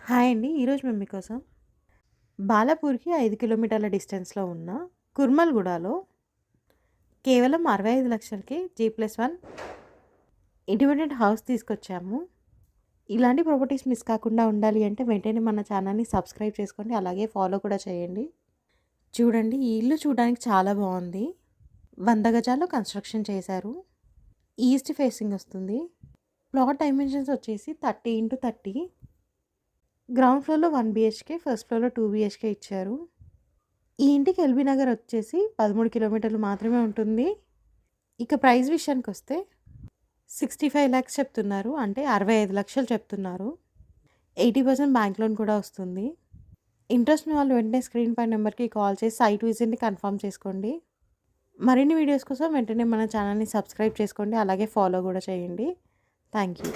Hi అండి. ఈరోజు మేము మీకోసం బాలాపూర్‌కి 5 కిలోమీటర్ల డిస్టెన్స్‌లో ఉన్న కుర్మల్‌గూడలో కేవలం 65,00,000కి G+1 ఇండిపెండెంట్ హౌస్ తీసుకొచ్చాము. ఇలాంటి ప్రాపర్టీస్ మిస్ కాకుండా ఉండాలి అంటే వెంటనే మన ఛానల్‌ని సబ్స్క్రైబ్ చేసుకోండి. అలాగే ఫాలో కూడా చేయండి. చూడండి, ఈ ఇల్లు చూడడానికి చాలా బావుంది. 100 గజాల్లో కన్‌స్ట్రక్షన్ చేశారు. ఈస్ట్ ఫేసింగ్ వస్తుంది. ప్లాట్ డైమెన్షన్స్ వచ్చేసి 30x30. గ్రౌండ్ ఫ్లోర్‌లో 1 బీహెచ్‌కే, ఫస్ట్ ఫ్లోర్‌లో 2 బీహెచ్‌కే ఇచ్చారు. ఈ ఇంటికి ఎల్బీ నగర్ వచ్చేసి 13 కిలోమీటర్లు మాత్రమే ఉంటుంది. ఇక ప్రైస్ విషయానికొస్తే 65,00,000 చెప్తున్నారు. అంటే 65,00,000 చెప్తున్నారు. 80% బ్యాంక్ లోన్ కూడా వస్తుంది. ఇంట్రెస్ట్ ఉన్న వాళ్ళు వెంటనే స్క్రీన్ పై నెంబర్‌కి కాల్ చేసి సైట్ విజిట్‌ని కన్ఫర్మ్ చేసుకోండి. మరిన్ని వీడియోస్ కోసం వెంటనే మన ఛానల్‌ని సబ్స్క్రైబ్ చేసుకోండి. అలాగే ఫాలో కూడా చేయండి. Thank you.